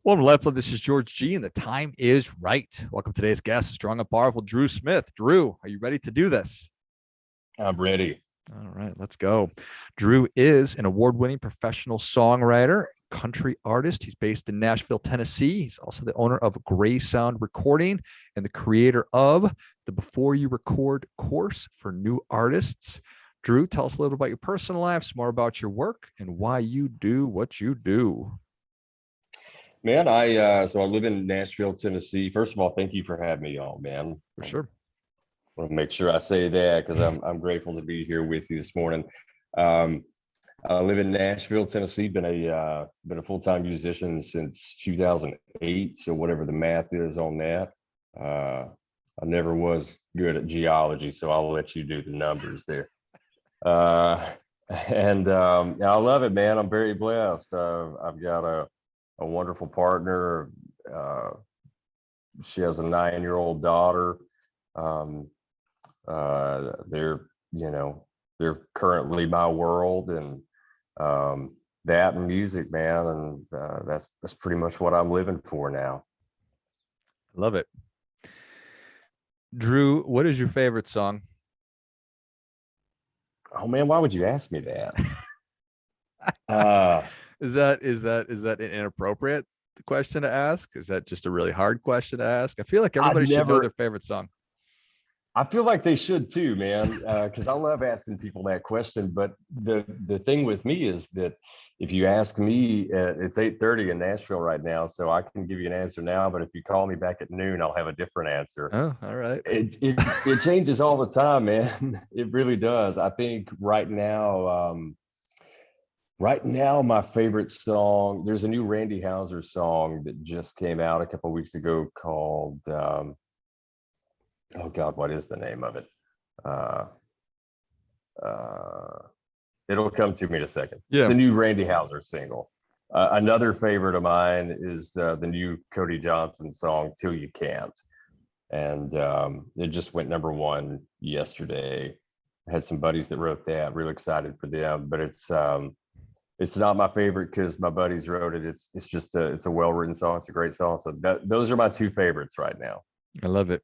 Welcome to LifeBlood. This is George G, and the time is right. Welcome to today's guest, strong and powerful Drew Smith. Drew, are you ready to do this? I'm ready. All right, let's go. Drew is an award-winning professional songwriter, country artist. He's based in Nashville, Tennessee. He's also the owner of Gray Sound Recording and the creator of the Before You Record course for new artists. Drew, tell us a little about your personal life, some more about your work, and why you do what you do. Man, I live in Nashville, Tennessee. First of all, thank you for having me on, man. For sure. I want to make sure I say that because I'm grateful to be here with you this morning. I live in Nashville, Tennessee. Been a full-time musician since 2008. So whatever the math is on that, I never was good at geology, so I'll let you do the numbers there. I love it, man. I'm very blessed. I've got a wonderful partner. She has a 9-year-old daughter. They're currently my world, and that and music, man, and that's pretty much what I'm living for now. Love it. Drew, what is your favorite song? Oh man, why would you ask me that? Is that an inappropriate question to ask? Is that just a really hard question to ask? I feel like everybody should know their favorite song. I feel like they should too, man, because I love asking people that question. But the thing with me is that if you ask me, it's 8:30 in Nashville right now, so I can give you an answer now. But if you call me back at noon, I'll have a different answer. Oh, all right. It changes all the time, man. It really does. I think right now, my favorite song, there's a new Randy Houser song that just came out a couple of weeks ago called, oh God, what is the name of it? It'll come to me in a second. Yeah. It's the new Randy Houser single. Another favorite of mine is the new Cody Johnson song, Till You Can't. And it just went #1 yesterday. I had some buddies that wrote that, really excited for them, but it's not my favorite because my buddies wrote it. It's a well-written song. It's a great song. So those are my two favorites right now. I love it.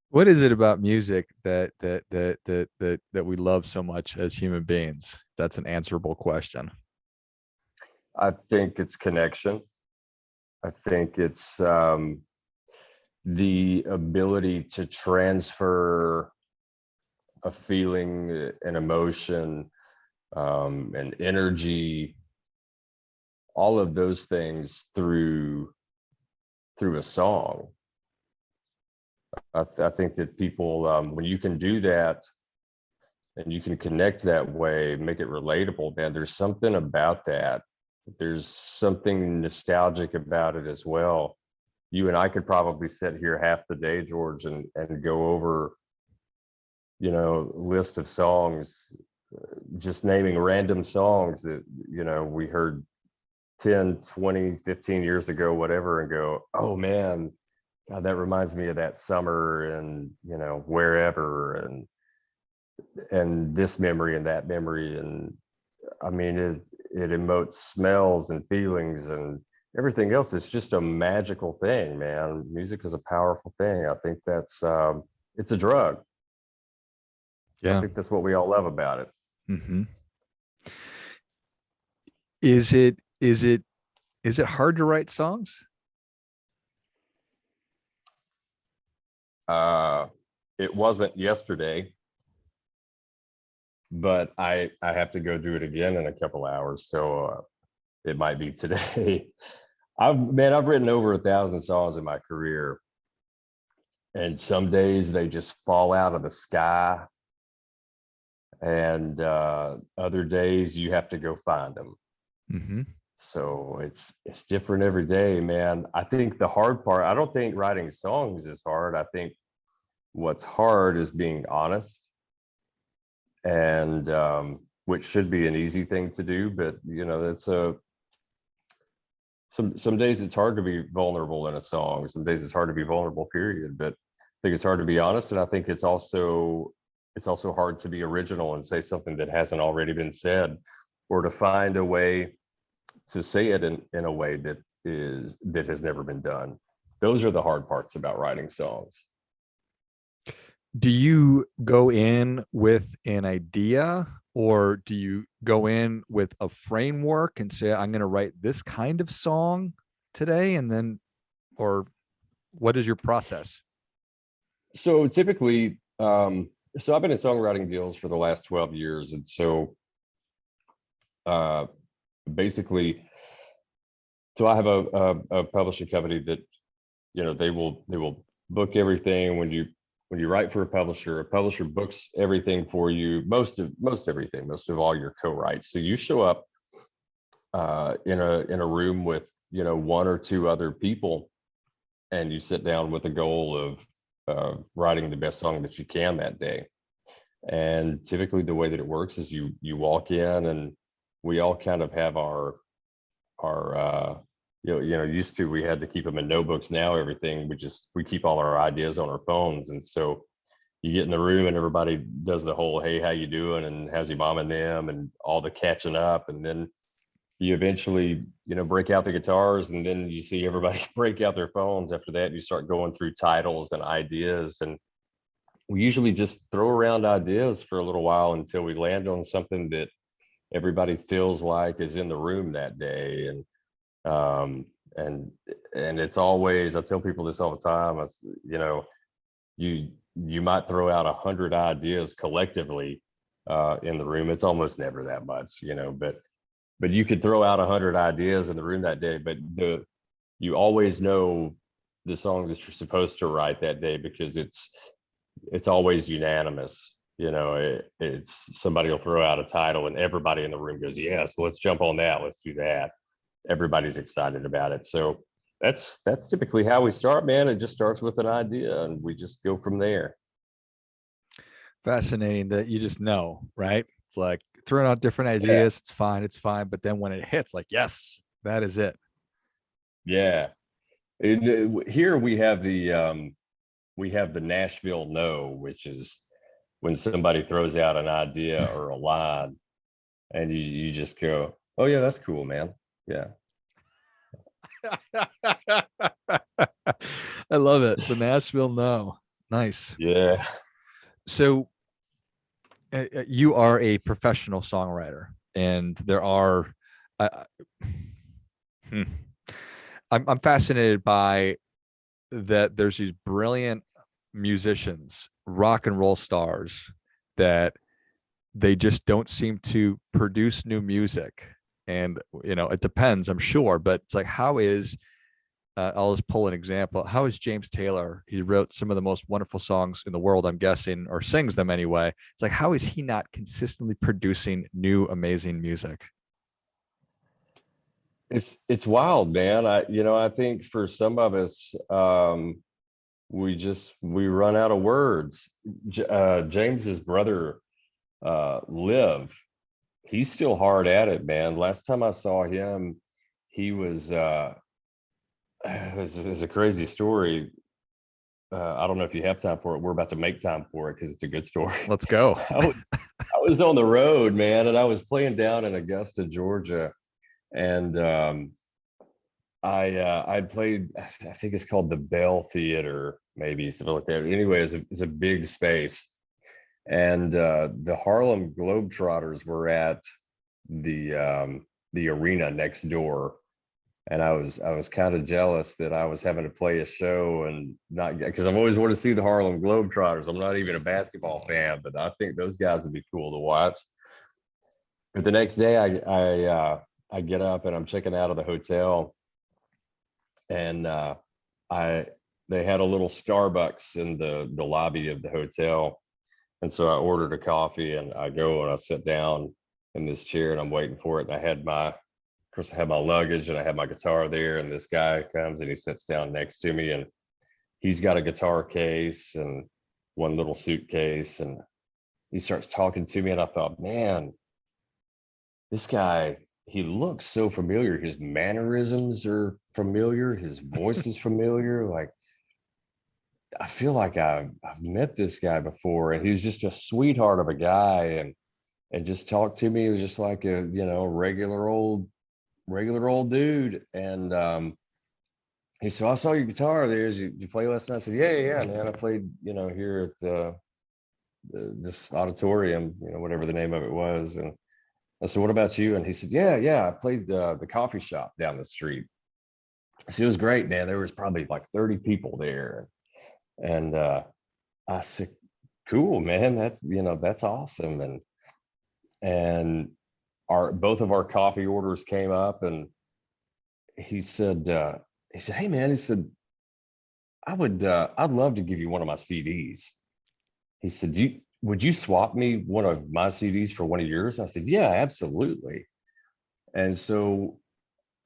What is it about music that we love so much as human beings? That's an answerable question. I think it's connection. I think it's the ability to transfer a feeling, an emotion, and energy, all of those things through a song. I think that people, when you can do that and you can connect that way, make it relatable, man, there's something about that. There's something nostalgic about it as well. You and I could probably sit here half the day, George, and go over, list of songs, just naming random songs that, we heard 10, 20, 15 years ago, whatever, and go, oh man, God, that reminds me of that summer and, wherever, and this memory and that memory. And I mean, it emotes smells and feelings and everything else. It's just a magical thing, man. Music is a powerful thing. I think that's, it's a drug. Yeah. I think that's what we all love about it. Mm-hmm. Is it hard to write songs? It wasn't yesterday, but I have to go do it again in a couple hours, so it might be today. I've written over 1,000 songs in my career, and some days they just fall out of the sky, and other days you have to go find them. Mm-hmm. So it's different every day, man. I think the hard part, I don't think writing songs is hard. I think what's hard is being honest, and which should be an easy thing to do, but that's some days it's hard to be vulnerable in a song. Some days it's hard to be vulnerable, period. But I think it's hard to be honest, and I think it's also hard to be original and say something that hasn't already been said, or to find a way to say it in a way that has never been done. Those are the hard parts about writing songs. Do you go in with an idea, or do you go in with a framework and say, I'm going to write this kind of song today? And then, or what is your process? So typically, so I've been in songwriting deals for the last 12 years. And so uh, basically, so I have a publishing company that, you know, they will book everything. When you write for a publisher books everything for you, most everything, most of all your co-writes. So you show up in a room with, you know, one or two other people, and you sit down with the goal of writing the best song that you can that day. And typically the way that it works is you walk in, and we all kind of have our used to, we had to keep them in notebooks. Now everything, we keep all our ideas on our phones. And so you get in the room and everybody does the whole, hey, how you doing, and how's your mom and them, and all the catching up. And then you eventually, you know, break out the guitars, and then you see everybody break out their phones after that. You start going through titles and ideas, and we usually just throw around ideas for a little while until we land on something that everybody feels like is in the room that day. Um and it's always, I tell people this all the time, you know, you might throw out 100 ideas collectively in the room. It's almost never that much, you know, but you could throw out 100 ideas in the room that day, but you always know the song that you're supposed to write that day, because it's always unanimous. You know, it's somebody will throw out a title and everybody in the room goes, yes, let's jump on that, let's do that. Everybody's excited about it. So that's typically how we start, man. It just starts with an idea and we just go from there. Fascinating that you just know, right? It's like throwing out different Yeah, ideas. It's fine. But then when it hits, like, yes, that is it. yeah. Here we have the Nashville no, which is when somebody throws out an idea or a line, and you just go, oh yeah, that's cool, man. Yeah. I love it. The Nashville no. Nice. Yeah. So you are a professional songwriter, and there are uh, hmm, I'm fascinated by that. There's these brilliant musicians, rock and roll stars, that they just don't seem to produce new music. And you know, it depends, I'm sure, but it's like, how is I'll just pull an example. How is James Taylor? He wrote some of the most wonderful songs in the world, I'm guessing, or sings them anyway. It's like, how is he not consistently producing new amazing music? It's wild, man. I think for some of us, we run out of words. James's brother, Liv, he's still hard at it, man. Last time I saw him, he was it's a crazy story. I don't know if you have time for it. We're about to make time for it because it's a good story. Let's go. I was, I was on the road, man, and I was playing down in Augusta, Georgia, and I played. I think it's called the Bell Theater, maybe something like that. Anyway, it's a big space, and the Harlem Globetrotters were at the arena next door, and I was kind of jealous that I was having to play a show and not get, because I've always wanted to see the Harlem Globetrotters. I'm not even a basketball fan, but I think those guys would be cool to watch. But the next day, I get up and I'm checking out of the hotel, and I they had a little Starbucks in the lobby of the hotel, and so I ordered a coffee and I go and I sit down in this chair and I'm waiting for it. And of course, I had my luggage and I had my guitar there, and this guy comes and he sits down next to me, and he's got a guitar case and one little suitcase, and he starts talking to me, and I thought, man, this guy, he looks so familiar. His mannerisms are familiar. His voice is familiar. Like, I feel like I've met this guy before, and he's just a sweetheart of a guy, and just talked to me. He was just like a, regular old regular old dude. And he said, I saw your guitar there. Did you play last night? I said, yeah, man. I played, here at this auditorium, whatever the name of it was. And I said, what about you? And he said, yeah, I played the coffee shop down the street. So it was great, man. There was probably like 30 people there. And I said, cool, man. That's awesome. And both of our coffee orders came up, and he said, hey man, he said, I'd love to give you one of my CDs. He said, would you swap me one of my CDs for one of yours? I said, yeah, absolutely. And so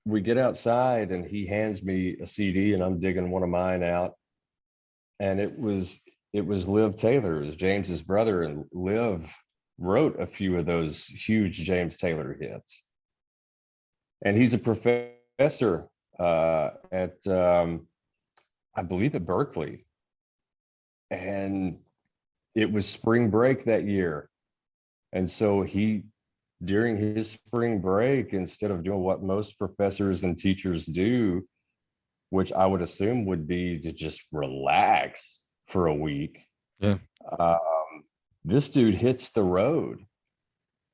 we get outside and he hands me a CD and I'm digging one of mine out. And it was Liv Taylor, it was James's brother, and Liv wrote a few of those huge James Taylor hits. And he's a professor at I believe at Berkeley. And it was spring break that year. And so during his spring break, instead of doing what most professors and teachers do, which I would assume would be to just relax for a week, Yeah. this dude hits the road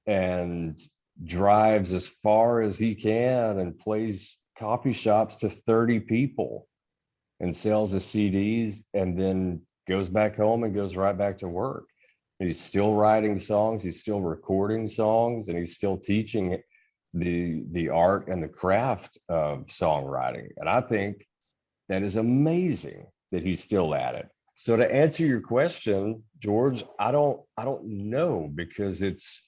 and drives as far as he can and plays coffee shops to 30 people and sells his CDs, and then goes back home and goes right back to work. And he's still writing songs, he's still recording songs, and he's still teaching the art and the craft of songwriting. And I think that is amazing that he's still at it. So to answer your question, George, I don't know, because it's,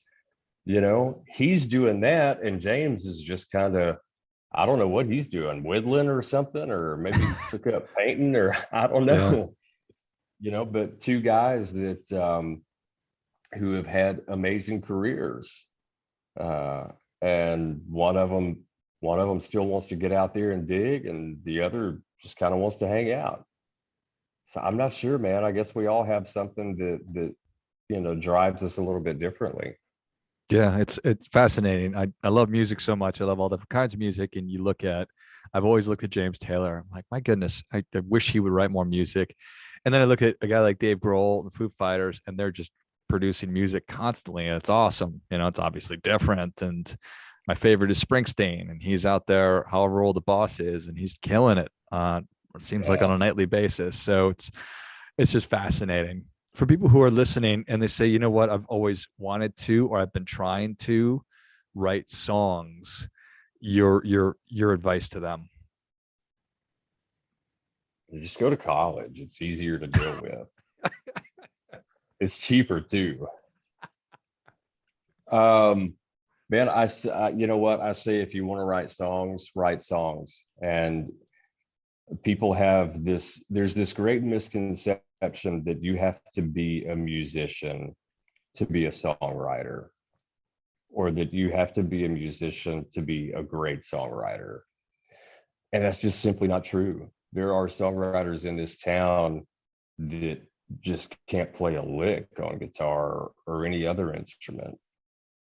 he's doing that, and James is just kind of, I don't know what he's doing, whittling or something, or maybe he's took up painting, or I don't know. But two guys that who have had amazing careers, and one of them still wants to get out there and dig, and the other just kind of wants to hang out. So I'm not sure, man. I guess we all have something that drives us a little bit differently. Yeah, it's fascinating. I love music so much. I love all different kinds of music. And I've always looked at James Taylor. I'm like, my goodness, I wish he would write more music. And then I look at a guy like Dave Grohl, the Foo Fighters, and they're just producing music constantly. And it's awesome. It's obviously different. And my favorite is Springsteen, and he's out there, however old the boss is, and he's killing it. It seems like on a nightly basis. So it's just fascinating for people who are listening and they say, you know what, I've always wanted to, or I've been trying to write songs. Your advice to them? You just go to college. It's easier to deal with. It's cheaper too. Man, you know what I say? If you want to write songs, write songs. And people have there's this great misconception that you have to be a musician to be a songwriter, or that you have to be a musician to be a great songwriter. And that's just simply not true. There are songwriters in this town that just can't play a lick on guitar or any other instrument,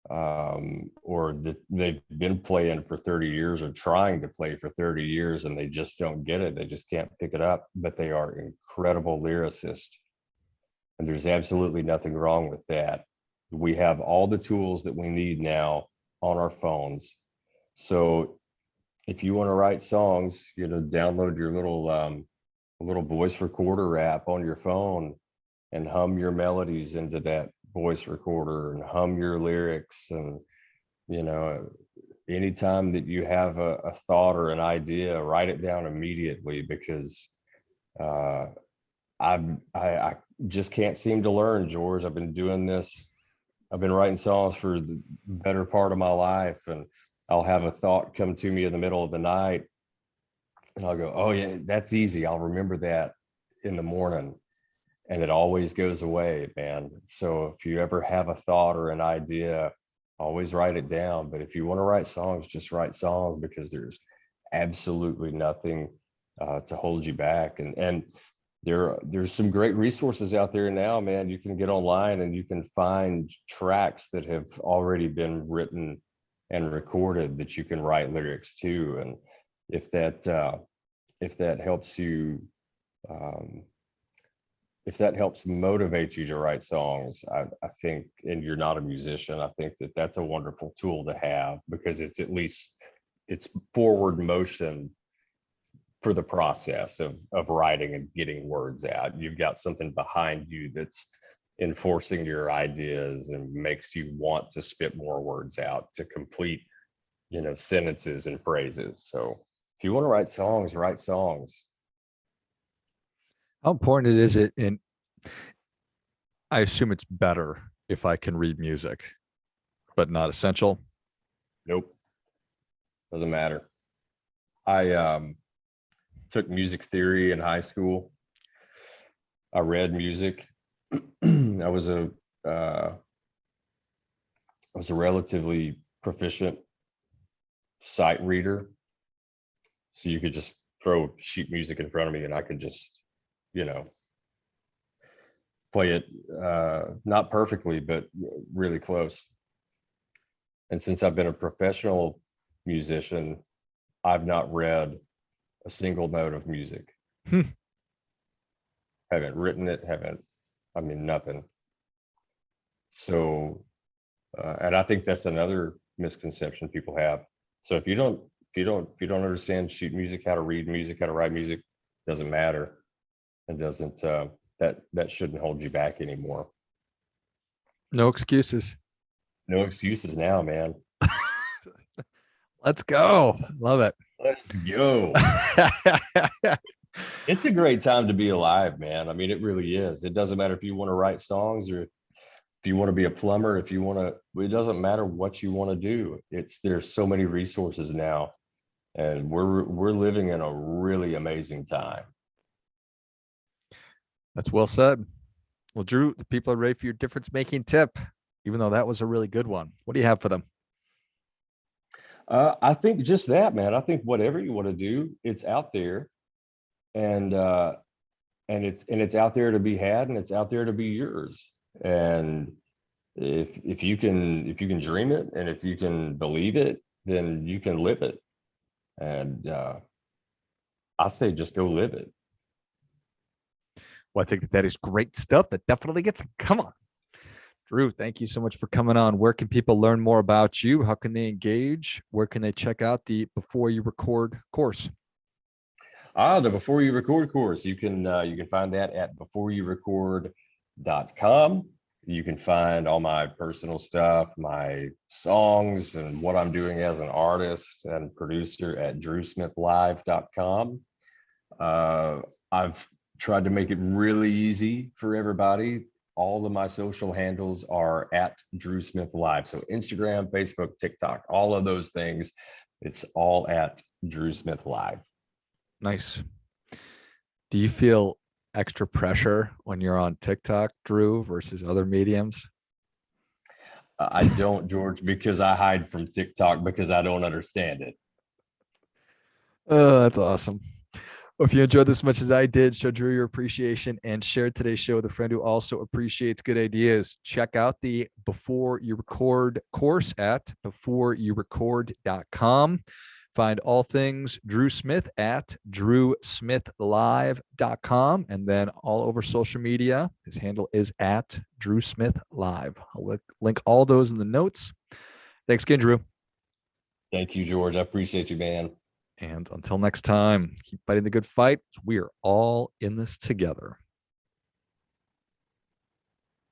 or that they've been playing for 30 years or trying to play for 30 years and they just don't get it. They just can't pick it up, but they are incredible lyricists. And there's absolutely nothing wrong with that. We have all the tools that we need now on our phones. So if you want to write songs, download your little voice recorder app on your phone and hum your melodies into that voice recorder and hum your lyrics. And anytime that you have a thought or an idea, write it down immediately, because I just can't seem to learn, George. I've been doing this. I've been writing songs for the better part of my life, and I'll have a thought come to me in the middle of the night, and I'll go, oh yeah, that's easy. I'll remember that in the morning. And it always goes away, man. So if you ever have a thought or an idea, always write it down. But if you want to write songs, just write songs, because there's absolutely nothing to hold you back. And there's some great resources out there now, man. You can get online and you can find tracks that have already been written and recorded that you can write lyrics to. And if that helps you, if that helps motivate you to write songs, I think, and you're not a musician, I think that that's a wonderful tool to have, because it's at least, it's forward motion for the process of writing and getting words out. You've got something behind you that's enforcing your ideas and makes you want to spit more words out to complete, sentences and phrases. So if you want to write songs, write songs. How important is it in, I assume it's better if I can read music, but not essential. Nope, doesn't matter. I took music theory in high school. I read music. I was a relatively proficient sight reader, so you could just throw sheet music in front of me and I could just, play it, not perfectly, but really close. And since I've been a professional musician, I've not read a single note of music. Haven't written it, nothing. So, and I think that's another misconception people have. So if you don't understand sheet music, how to read music, how to write music, doesn't matter. It doesn't, that shouldn't hold you back anymore. No excuses. No excuses now, man. Let's go. Love it. Let's go. It's a great time to be alive, man. I mean, it really is. It doesn't matter if you want to write songs or if you want to be a plumber, if you want to, it doesn't matter what you want to do. There's so many resources now, and we're living in a really amazing time. That's well said. Well, Drew, the people are ready for your difference making tip, even though that was a really good one. What do you have for them? I think just that, man. I think whatever you want to do, it's out there, and it's out there to be had, and it's out there to be yours. And if you can dream it, and if you can believe it, then you can live it. And I say just go live it. Well, I think that is great stuff. That definitely gets, come on. Drew, thank you so much for coming on. Where can people learn more about you? How can they engage? Where can they check out the Before You Record course? The Before You Record course, you can find that at beforeyourecord.com. You can find all my personal stuff, my songs, and what I'm doing as an artist and producer at drewsmithlive.com. I've tried to make it really easy for everybody. All of my social handles are at Drew Smith Live. So Instagram, Facebook, TikTok, all of those things, it's all at Drew Smith Live. Nice. Do you feel extra pressure when you're on TikTok, Drew, versus other mediums? I don't, George, because I hide from TikTok because I don't understand it. Oh, that's awesome. Well, if you enjoyed this as much as I did, show Drew your appreciation and share today's show with a friend who also appreciates good ideas. Check out the Before You Record course at beforeyourecord.com. Find all things Drew Smith at drewsmithlive.com, and then all over social media. His handle is at Drew Smith Live. I'll link all those in the notes. Thanks again, Drew. Thank you, George. I appreciate you, man. And until next time, keep fighting the good fight. We are all in this together.